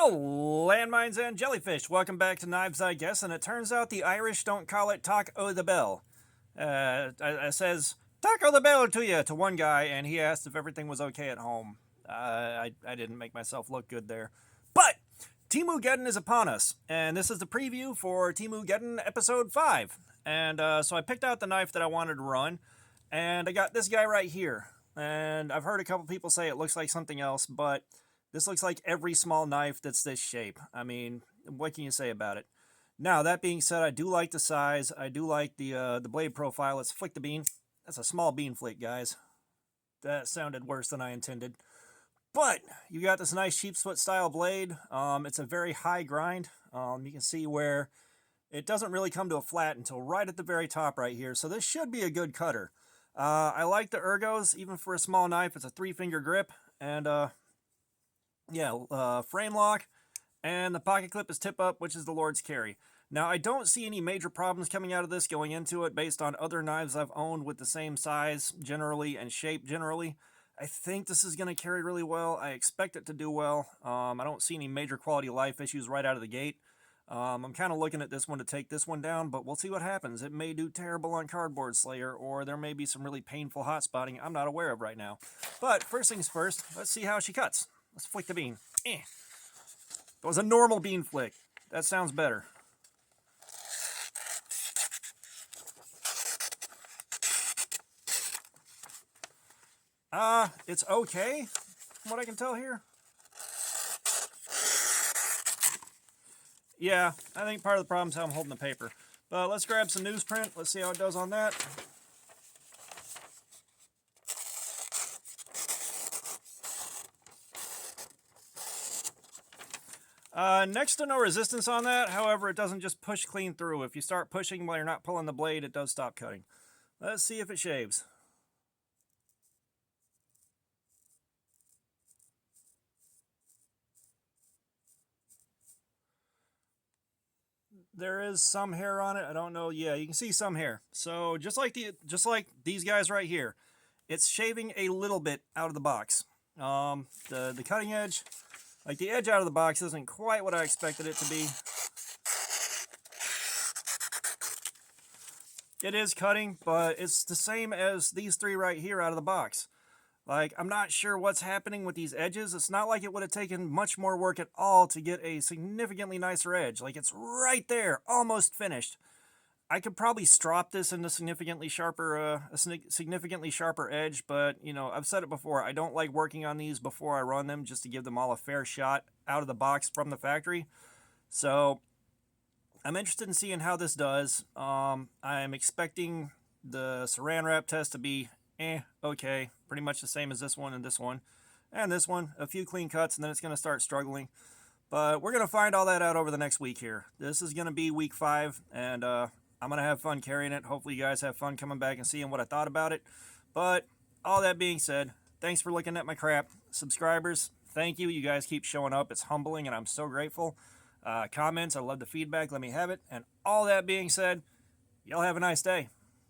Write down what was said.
Oh, landmines and jellyfish. Welcome back to Knives, I guess. And it turns out the Irish don't call it Tac o' the Bell. It says Tac o' the Bell to you to one guy, and he asked if everything was okay at home. I didn't make myself look good there. But TEMUGEDDON is upon us, and this is the preview for TEMUGEDDON episode 5. And so I picked out the knife that I wanted to run, and I got this guy right here. And I've heard a couple people say it looks like something else, but this looks like every small knife that's this shape. I mean, what can you say about it? Now, that being said, I do like the size. I do like the blade profile. Let's flick the bean. That's a small bean flick, guys. That sounded worse than I intended. But you got this nice sheepsfoot style blade. It's a very high grind. You can see where it doesn't really come to a flat until right at the very top right here. So this should be a good cutter. I like the ergos, even for a small knife. It's a 3-finger grip. And frame lock, and the pocket clip is tip up, which is the Lord's carry. Now, I don't see any major problems coming out of this going into it based on other knives I've owned with the same size generally and shape generally. I think this is going to carry really well. I expect it to do well. I don't see any major quality of life issues right out of the gate. I'm kind of looking at this one to take this one down, but we'll see what happens. It may do terrible on Cardboard Slayer, or there may be some really painful hot spotting I'm not aware of right now. But first things first, let's see how she cuts. Let's flick the bean. That was a normal bean flick. That sounds better. It's okay, from what I can tell here. Yeah, I think part of the problem is how I'm holding the paper. But let's grab some newsprint. Let's see how it does on that. Next to no resistance on that. However, it doesn't just push clean through. If you start pushing while you're not pulling the blade, it does stop cutting. Let's see if it shaves. There is some hair on it. I don't know. Yeah, you can see some hair. So just like these guys right here, it's shaving a little bit out of the box. The cutting edge, like the edge out of the box, isn't quite what I expected it to be. It is cutting, but it's the same as these three right here out of the box. Like, I'm not sure what's happening with these edges. It's not like it would have taken much more work at all to get a significantly nicer edge. Like, it's right there, almost finished. I could probably strop this into a significantly sharper edge, but, you know, I've said it before. I don't like working on these before I run them just to give them all a fair shot out of the box from the factory. So I'm interested in seeing how this does. I'm expecting the Saran wrap test to be okay, pretty much the same as this one and this one. And this one, a few clean cuts, and then it's going to start struggling. But we're going to find all that out over the next week here. This is going to be week 5, and I'm going to have fun carrying it. Hopefully you guys have fun coming back and seeing what I thought about it. But all that being said, thanks for looking at my crap. Subscribers, thank you. You guys keep showing up. It's humbling, and I'm so grateful. Comments, I love the feedback. Let me have it. And all that being said, y'all have a nice day.